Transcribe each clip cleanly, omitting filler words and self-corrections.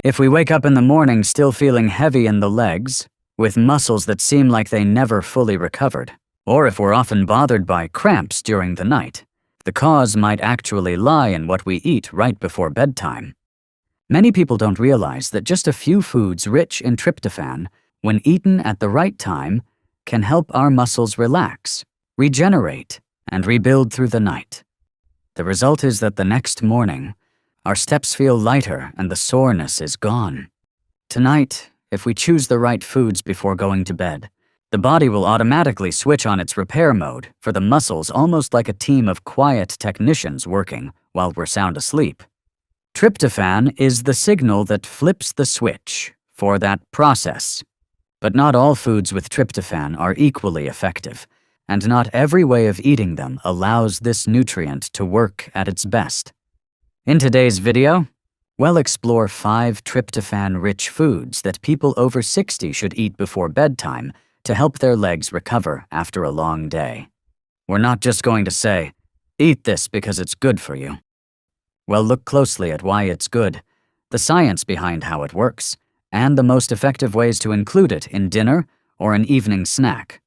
If we wake up in the morning still feeling heavy in the legs, with muscles that seem like they never fully recovered, or if we're often bothered by cramps during the night, the cause might actually lie in what we eat right before bedtime. Many people don't realize that just a few foods rich in tryptophan, when eaten at the right time, can help our muscles relax, regenerate, and rebuild through the night. The result is that the next morning, our steps feel lighter and the soreness is gone. Tonight, if we choose the right foods before going to bed, the body will automatically switch on its repair mode for the muscles, almost like a team of quiet technicians working while we're sound asleep. Tryptophan is the signal that flips the switch for that process. But not all foods with tryptophan are equally effective, and not every way of eating them allows this nutrient to work at its best. In today's video, we'll explore 5 tryptophan-rich foods that people over 60 should eat before bedtime to help their legs recover after a long day. We're not just going to say, eat this because it's good for you. We'll look closely at why it's good, the science behind how it works, and the most effective ways to include it in dinner or an evening snack.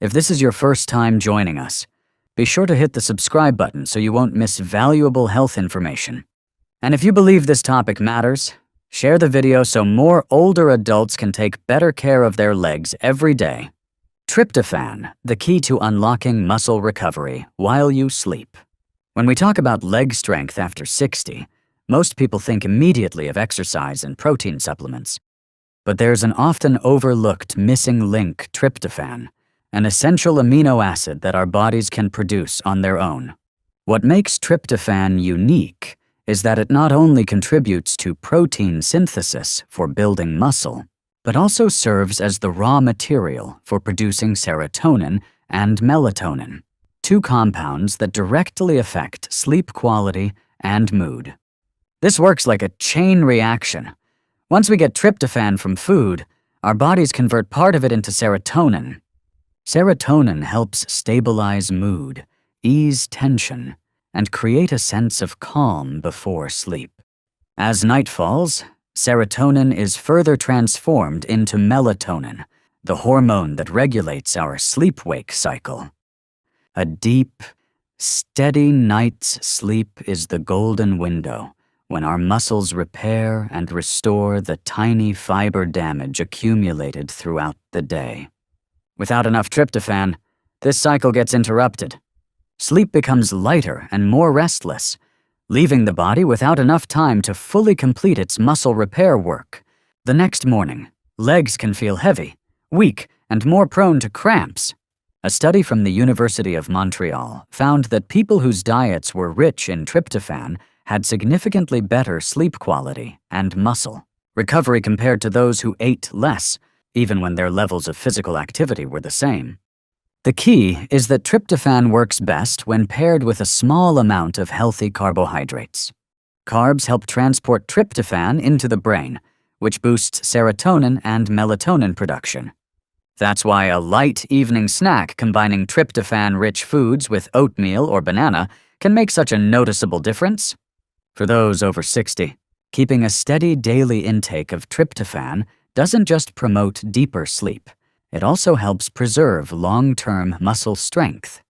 If this is your first time joining us, be sure to hit the subscribe button so you won't miss valuable health information. And if you believe this topic matters, share the video so more older adults can take better care of their legs every day. Tryptophan, the key to unlocking muscle recovery while you sleep. When we talk about leg strength after 60, most people think immediately of exercise and protein supplements. But there's an often overlooked missing link: tryptophan, an essential amino acid that our bodies can produce on their own. What makes tryptophan unique is that it not only contributes to protein synthesis for building muscle, but also serves as the raw material for producing serotonin and melatonin, 2 compounds that directly affect sleep quality and mood. This works like a chain reaction. Once we get tryptophan from food, our bodies convert part of it into serotonin. Serotonin helps stabilize mood, ease tension, and create a sense of calm before sleep. As night falls, serotonin is further transformed into melatonin, the hormone that regulates our sleep-wake cycle. A deep, steady night's sleep is the golden window when our muscles repair and restore the tiny fiber damage accumulated throughout the day. Without enough tryptophan, this cycle gets interrupted. Sleep becomes lighter and more restless, leaving the body without enough time to fully complete its muscle repair work. The next morning, legs can feel heavy, weak, and more prone to cramps. A study from the University of Montreal found that people whose diets were rich in tryptophan had significantly better sleep quality and muscle recovery compared to those who ate less, even when their levels of physical activity were the same. The key is that tryptophan works best when paired with a small amount of healthy carbohydrates. Carbs help transport tryptophan into the brain, which boosts serotonin and melatonin production. That's why a light evening snack combining tryptophan-rich foods with oatmeal or banana can make such a noticeable difference. For those over 60, keeping a steady daily intake of tryptophan doesn't just promote deeper sleep, it also helps preserve long-term muscle strength.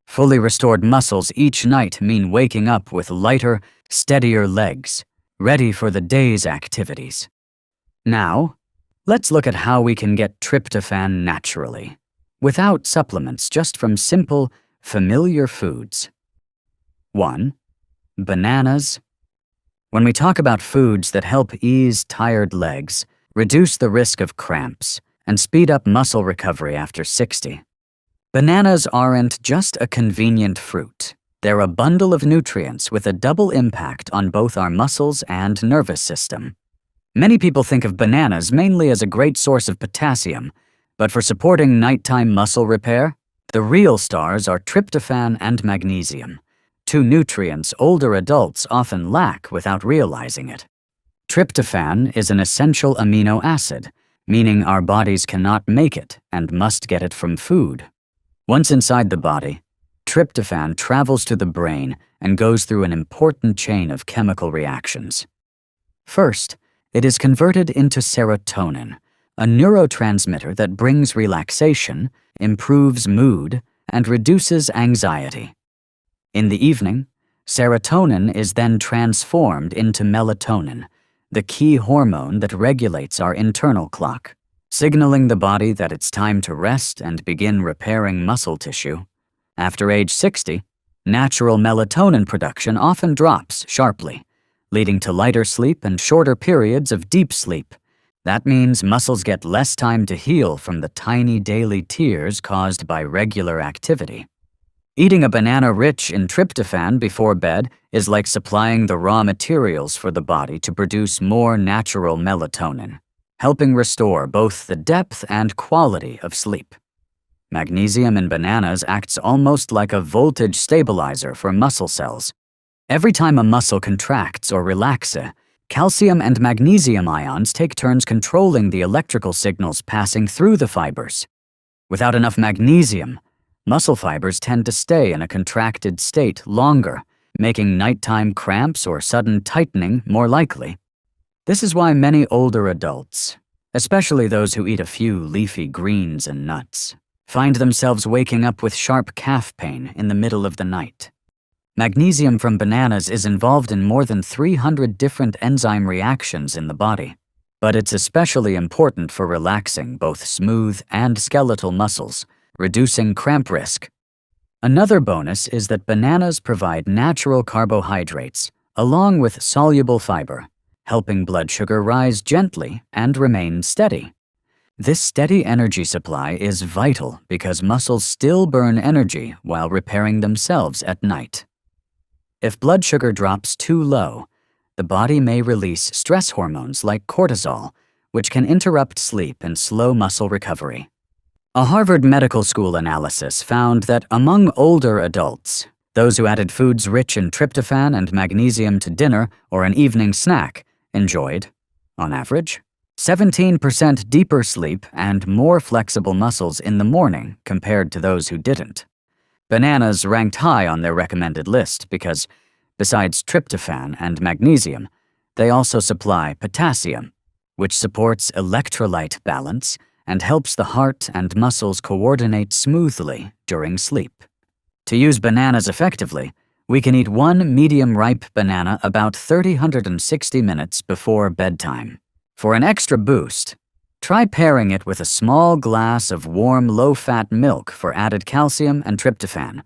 Fully restored muscles each night mean waking up with lighter, steadier legs, ready for the day's activities. Now, let's look at how we can get tryptophan naturally, without supplements, just from simple, familiar foods. 1. Bananas. When we talk about foods that help ease tired legs, reduce the risk of cramps, and speed up muscle recovery after 60, bananas aren't just a convenient fruit. They're a bundle of nutrients with a double impact on both our muscles and nervous system. Many people think of bananas mainly as a great source of potassium, but for supporting nighttime muscle repair, the real stars are tryptophan and magnesium, 2 nutrients older adults often lack without realizing it. Tryptophan is an essential amino acid, meaning our bodies cannot make it and must get it from food. Once inside the body, tryptophan travels to the brain and goes through an important chain of chemical reactions. First, it is converted into serotonin, a neurotransmitter that brings relaxation, improves mood, and reduces anxiety. In the evening, serotonin is then transformed into melatonin, the key hormone that regulates our internal clock, signaling the body that it's time to rest and begin repairing muscle tissue. After age 60, natural melatonin production often drops sharply, leading to lighter sleep and shorter periods of deep sleep. That means muscles get less time to heal from the tiny daily tears caused by regular activity. Eating a banana rich in tryptophan before bed is like supplying the raw materials for the body to produce more natural melatonin, helping restore both the depth and quality of sleep. Magnesium in bananas acts almost like a voltage stabilizer for muscle cells. Every time a muscle contracts or relaxes, calcium and magnesium ions take turns controlling the electrical signals passing through the fibers. Without enough magnesium, muscle fibers tend to stay in a contracted state longer, making nighttime cramps or sudden tightening more likely. This is why many older adults, especially those who eat a few leafy greens and nuts, find themselves waking up with sharp calf pain in the middle of the night. Magnesium from bananas is involved in more than 300 different enzyme reactions in the body, but it's especially important for relaxing both smooth and skeletal muscles, reducing cramp risk. Another bonus is that bananas provide natural carbohydrates along with soluble fiber, helping blood sugar rise gently and remain steady. This steady energy supply is vital because muscles still burn energy while repairing themselves at night. If blood sugar drops too low, the body may release stress hormones like cortisol, which can interrupt sleep and slow muscle recovery. A Harvard Medical School analysis found that among older adults, those who added foods rich in tryptophan and magnesium to dinner or an evening snack enjoyed, on average, 17% deeper sleep and more flexible muscles in the morning compared to those who didn't. Bananas ranked high on their recommended list because, besides tryptophan and magnesium, they also supply potassium, which supports electrolyte balance and helps the heart and muscles coordinate smoothly during sleep. To use bananas effectively, we can eat one medium-ripe banana about 360 minutes before bedtime. For an extra boost, try pairing it with a small glass of warm, low-fat milk for added calcium and tryptophan,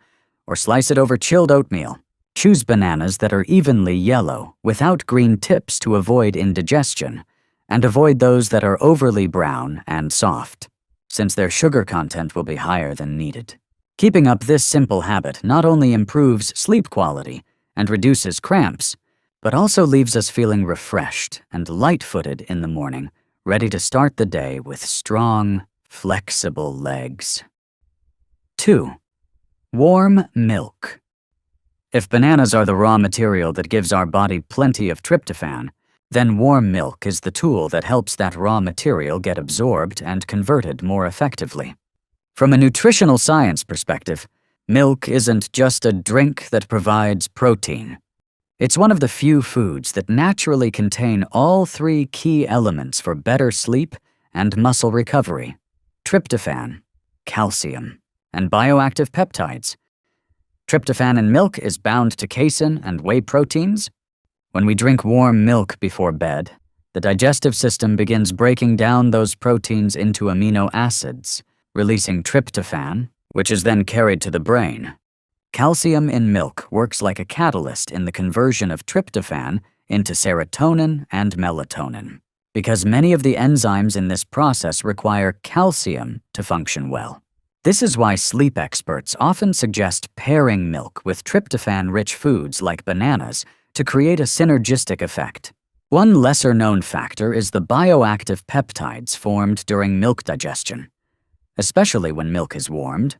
or slice it over chilled oatmeal. Choose bananas that are evenly yellow, without green tips to avoid indigestion, and avoid those that are overly brown and soft, since their sugar content will be higher than needed. Keeping up this simple habit not only improves sleep quality and reduces cramps, but also leaves us feeling refreshed and light-footed in the morning, ready to start the day with strong, flexible legs. 2. Warm milk. If bananas are the raw material that gives our body plenty of tryptophan, then warm milk is the tool that helps that raw material get absorbed and converted more effectively. From a nutritional science perspective, milk isn't just a drink that provides protein. It's one of the few foods that naturally contain all three key elements for better sleep and muscle recovery: tryptophan, calcium, and bioactive peptides. Tryptophan in milk is bound to casein and whey proteins. When we drink warm milk before bed, the digestive system begins breaking down those proteins into amino acids, releasing tryptophan, which is then carried to the brain. Calcium in milk works like a catalyst in the conversion of tryptophan into serotonin and melatonin, because many of the enzymes in this process require calcium to function well. This is why sleep experts often suggest pairing milk with tryptophan-rich foods like bananas to create a synergistic effect. One lesser-known factor is the bioactive peptides formed during milk digestion. Especially when milk is warmed,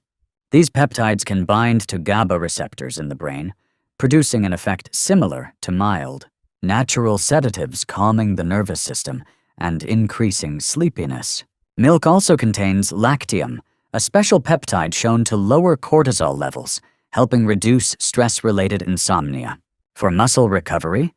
these peptides can bind to GABA receptors in the brain, producing an effect similar to mild, natural sedatives calming the nervous system and increasing sleepiness. Milk also contains lactium, a special peptide shown to lower cortisol levels, helping reduce stress-related insomnia. For muscle recovery,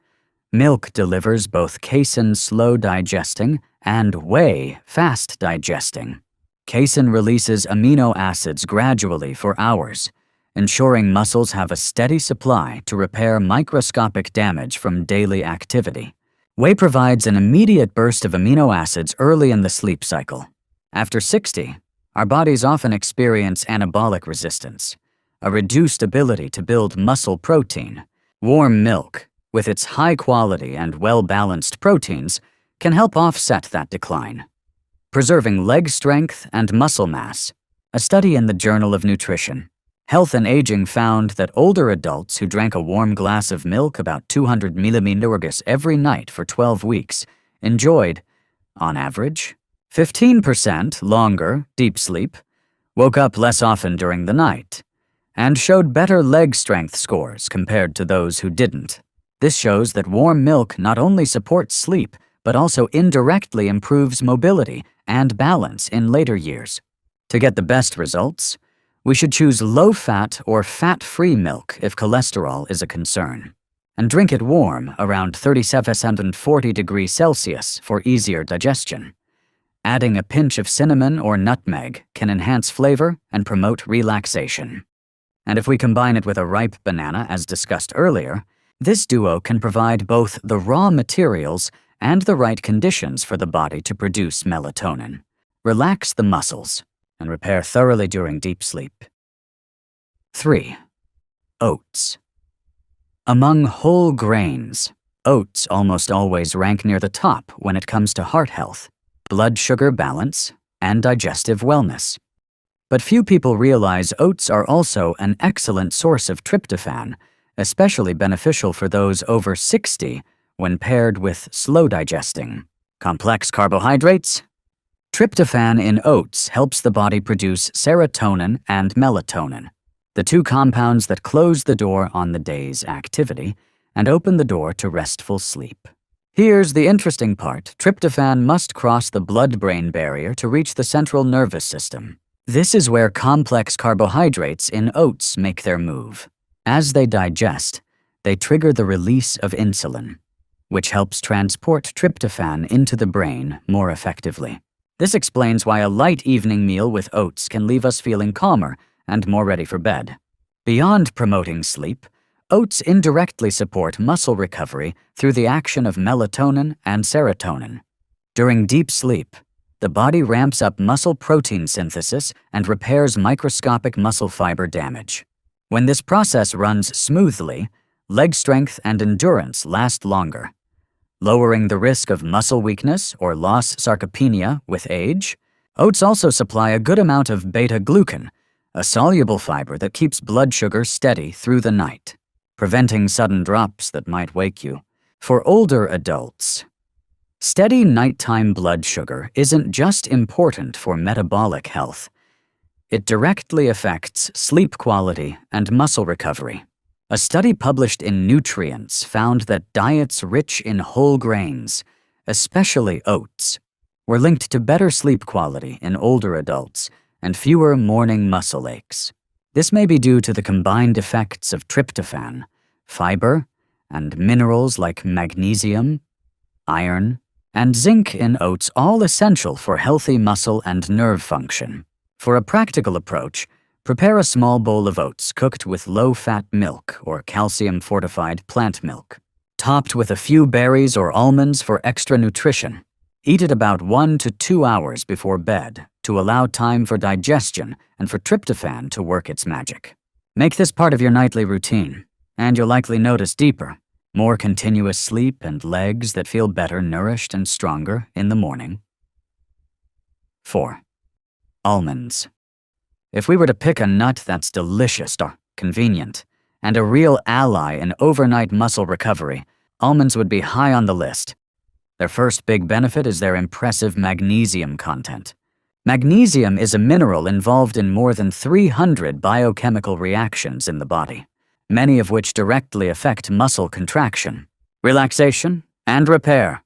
Milk delivers both casein slow digesting and whey fast digesting. Casein releases amino acids gradually for hours, ensuring muscles have a steady supply to repair microscopic damage from daily activity. Whey provides an immediate burst of amino acids early in the sleep cycle. After 60, our bodies often experience anabolic resistance, a reduced ability to build muscle protein. Warm milk, with its high quality and well-balanced proteins, can help offset that decline. Preserving leg strength and muscle mass. A study in the Journal of Nutrition, Health and Aging found that older adults who drank a warm glass of milk about 200 milliliters every night for 12 weeks enjoyed, on average, 15% longer deep sleep, woke up less often during the night, and showed better leg strength scores compared to those who didn't. This shows that warm milk not only supports sleep, but also indirectly improves mobility and balance in later years. To get the best results, we should choose low-fat or fat-free milk if cholesterol is a concern, and drink it warm around 3740 degrees Celsius for easier digestion. Adding a pinch of cinnamon or nutmeg can enhance flavor and promote relaxation. And if we combine it with a ripe banana, as discussed earlier, this duo can provide both the raw materials and the right conditions for the body to produce melatonin, relax the muscles, and repair thoroughly during deep sleep. 3. Oats. Among whole grains, oats almost always rank near the top when it comes to heart health, blood sugar balance, and digestive wellness. But few people realize oats are also an excellent source of tryptophan, especially beneficial for those over 60 when paired with slow digesting, complex carbohydrates. Tryptophan in oats helps the body produce serotonin and melatonin, the two compounds that close the door on the day's activity and open the door to restful sleep. Here's the interesting part. Tryptophan must cross the blood-brain barrier to reach the central nervous system. This is where complex carbohydrates in oats make their move. As they digest, they trigger the release of insulin, which helps transport tryptophan into the brain more effectively. This explains why a light evening meal with oats can leave us feeling calmer and more ready for bed. Beyond promoting sleep, oats indirectly support muscle recovery through the action of melatonin and serotonin. During deep sleep, the body ramps up muscle protein synthesis and repairs microscopic muscle fiber damage. When this process runs smoothly, leg strength and endurance last longer, lowering the risk of muscle weakness or loss sarcopenia with age. Oats also supply a good amount of beta-glucan, a soluble fiber that keeps blood sugar steady through the night, preventing sudden drops that might wake you. For older adults, steady nighttime blood sugar isn't just important for metabolic health. It directly affects sleep quality and muscle recovery. A study published in Nutrients found that diets rich in whole grains, especially oats, were linked to better sleep quality in older adults and fewer morning muscle aches. This may be due to the combined effects of tryptophan, fiber, and minerals like magnesium, iron, and zinc in oats, all essential for healthy muscle and nerve function. For a practical approach, prepare a small bowl of oats cooked with low-fat milk or calcium-fortified plant milk, topped with a few berries or almonds for extra nutrition. Eat it about 1 to 2 hours before bed to allow time for digestion and for tryptophan to work its magic. Make this part of your nightly routine, and you'll likely notice deeper, more continuous sleep and legs that feel better nourished and stronger in the morning. 4. Almonds. If we were to pick a nut that's delicious or convenient and a real ally in overnight muscle recovery, almonds would be high on the list. Their first big benefit is their impressive magnesium content. Magnesium is a mineral involved in more than 300 biochemical reactions in the body, many of which directly affect muscle contraction, relaxation, and repair.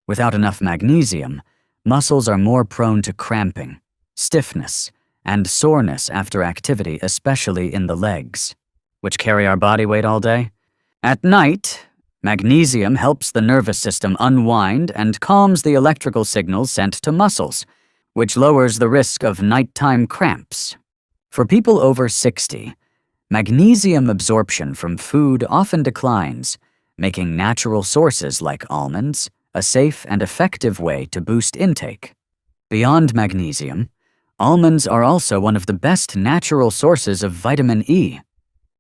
Without enough magnesium, muscles are more prone to cramping, stiffness, and soreness after activity, especially in the legs, which carry our body weight all day. At night, Magnesium helps the nervous system unwind and calms the electrical signals sent to muscles, which lowers the risk of nighttime cramps. For people over 60, magnesium absorption from food often declines, making natural sources like almonds a safe and effective way to boost intake. Beyond magnesium, almonds are also one of the best natural sources of vitamin E.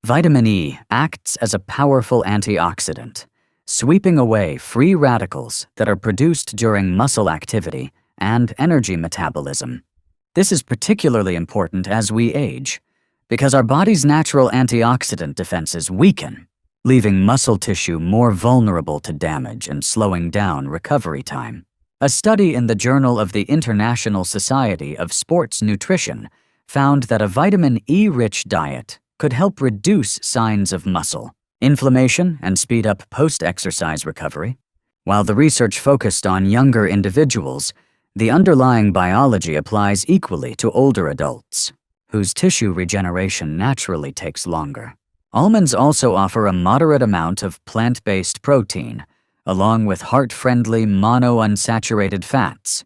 Vitamin E acts as a powerful antioxidant, sweeping away free radicals that are produced during muscle activity and energy metabolism. This is particularly important as we age, because our body's natural antioxidant defenses weaken, leaving muscle tissue more vulnerable to damage and slowing down recovery time. A study in the Journal of the International Society of Sports Nutrition found that a vitamin E-rich diet could help reduce signs of muscle inflammation and speed up post-exercise recovery. While the research focused on younger individuals, the underlying biology applies equally to older adults, whose tissue regeneration naturally takes longer. Almonds also offer a moderate amount of plant-based protein, along with heart-friendly monounsaturated fats.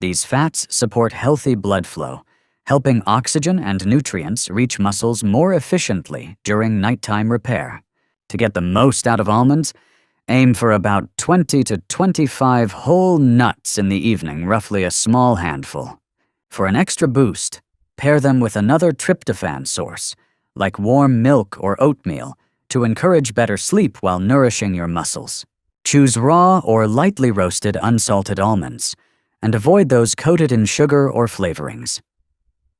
These fats support healthy blood flow, helping oxygen and nutrients reach muscles more efficiently during nighttime repair. To get the most out of almonds, aim for about 20 to 25 whole nuts in the evening, roughly a small handful. For an extra boost, pair them with another tryptophan source, like warm milk or oatmeal, to encourage better sleep while nourishing your muscles. Choose raw or lightly roasted unsalted almonds, and avoid those coated in sugar or flavorings,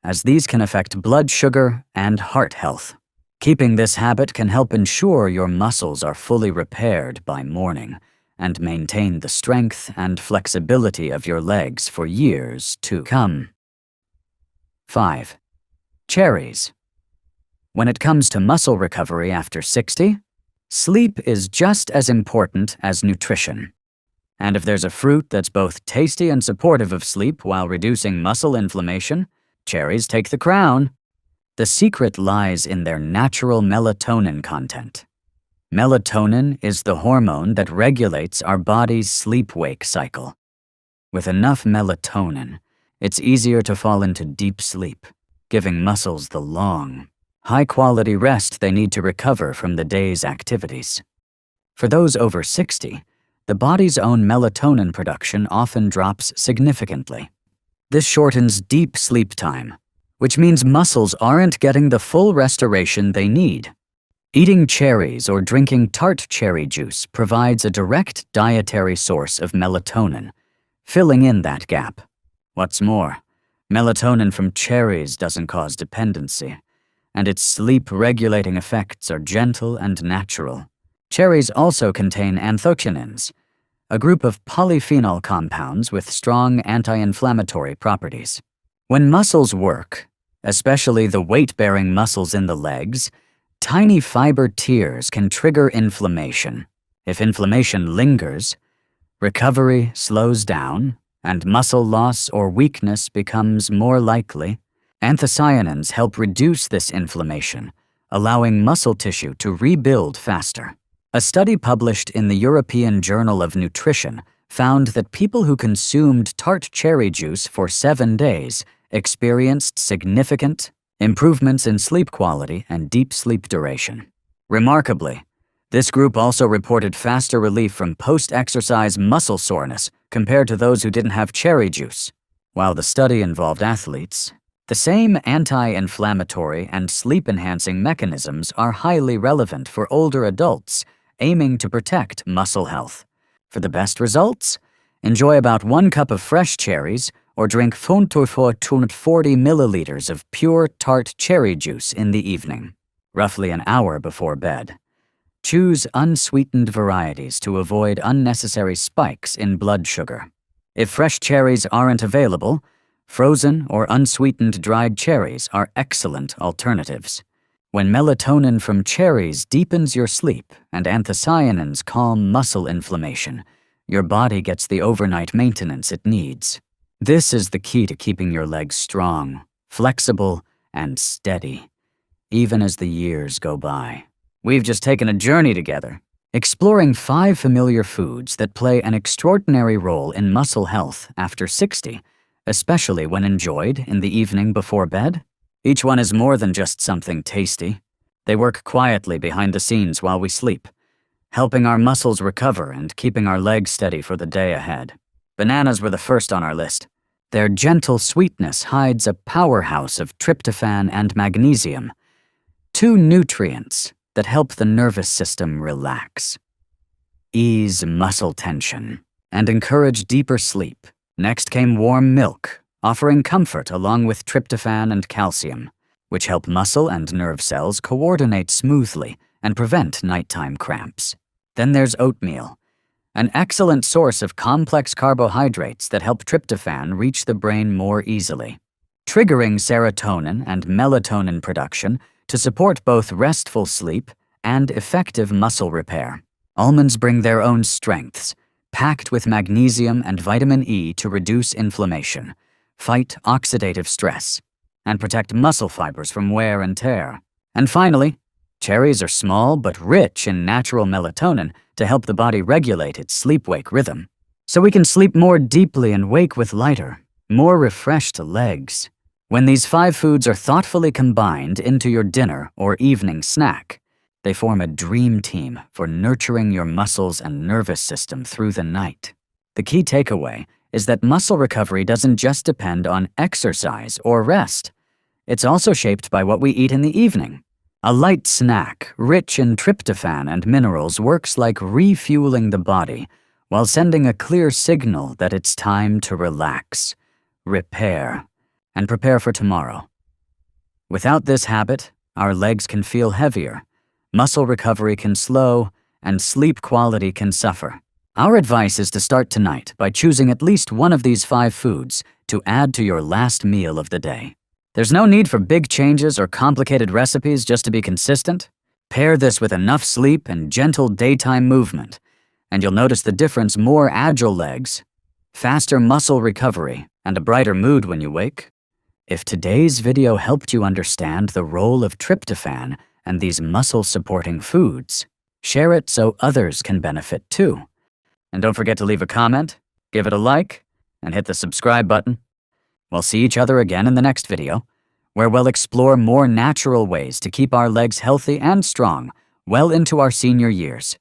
as these can affect blood sugar and heart health. Keeping this habit can help ensure your muscles are fully repaired by morning and maintain the strength and flexibility of your legs for years to come. 5. Cherries. When it comes to muscle recovery after 60, sleep is just as important as nutrition. And if there's a fruit that's both tasty and supportive of sleep while reducing muscle inflammation, cherries take the crown. The secret lies in their natural melatonin content. Melatonin is the hormone that regulates our body's sleep-wake cycle. With enough melatonin, it's easier to fall into deep sleep, giving muscles the long, high-quality rest they need to recover from the day's activities. For those over 60, the body's own melatonin production often drops significantly. This shortens deep sleep time, which means muscles aren't getting the full restoration they need. Eating cherries or drinking tart cherry juice provides a direct dietary source of melatonin, filling in that gap. What's more, melatonin from cherries doesn't cause dependency, and its sleep-regulating effects are gentle and natural. Cherries also contain anthocyanins, a group of polyphenol compounds with strong anti-inflammatory properties. When muscles work, especially the weight-bearing muscles in the legs, tiny fiber tears can trigger inflammation. If inflammation lingers, recovery slows down, and muscle loss or weakness becomes more likely. Anthocyanins help reduce this inflammation, allowing muscle tissue to rebuild faster. A study published in the European Journal of Nutrition found that people who consumed tart cherry juice for 7 days experienced significant improvements in sleep quality and deep sleep duration. Remarkably, this group also reported faster relief from post-exercise muscle soreness compared to those who didn't have cherry juice. While the study involved athletes, the same anti-inflammatory and sleep-enhancing mechanisms are highly relevant for older adults aiming to protect muscle health. For the best results, enjoy about 1 cup of fresh cherries or drink 240 milliliters of pure tart cherry juice in the evening, roughly an hour before bed. Choose unsweetened varieties to avoid unnecessary spikes in blood sugar. If fresh cherries aren't available, frozen or unsweetened dried cherries are excellent alternatives. When melatonin from cherries deepens your sleep and anthocyanins calm muscle inflammation, your body gets the overnight maintenance it needs. This is the key to keeping your legs strong, flexible, and steady, even as the years go by. We've just taken a journey together, Exploring 5 familiar foods that play an extraordinary role in muscle health after 60, especially when enjoyed in the evening before bed. Each one is more than just something tasty. They work quietly behind the scenes while we sleep, helping our muscles recover and keeping our legs steady for the day ahead. Bananas were the first on our list. Their gentle sweetness hides a powerhouse of tryptophan and magnesium, two nutrients that help the nervous system relax, ease muscle tension, and encourage deeper sleep. Next came warm milk, offering comfort along with tryptophan and calcium, which help muscle and nerve cells coordinate smoothly and prevent nighttime cramps. Then there's oatmeal, an excellent source of complex carbohydrates that help tryptophan reach the brain more easily, triggering serotonin and melatonin production to support both restful sleep and effective muscle repair. Almonds bring their own strengths, packed with magnesium and vitamin E to reduce inflammation, fight oxidative stress, and protect muscle fibers from wear and tear. And finally, cherries are small but rich in natural melatonin to help the body regulate its sleep-wake rhythm, so we can sleep more deeply and wake with lighter, more refreshed legs. When these 5 foods are thoughtfully combined into your dinner or evening snack, they form a dream team for nurturing your muscles and nervous system through the night. The key takeaway is that muscle recovery doesn't just depend on exercise or rest. It's also shaped by what we eat in the evening. A light snack, rich in tryptophan and minerals, works like refueling the body while sending a clear signal that it's time to relax, repair, and prepare for tomorrow. Without this habit, our legs can feel heavier, muscle recovery can slow, and sleep quality can suffer. Our advice is to start tonight by choosing at least one of these 5 foods to add to your last meal of the day. There's no need for big changes or complicated recipes just to be consistent. Pair this with enough sleep and gentle daytime movement, and you'll notice the difference: more agile legs, faster muscle recovery, and a brighter mood when you wake. If today's video helped you understand the role of tryptophan and these muscle-supporting foods, share it so others can benefit too. And don't forget to leave a comment, give it a like, and hit the subscribe button. We'll see each other again in the next video, where we'll explore more natural ways to keep our legs healthy and strong well into our senior years.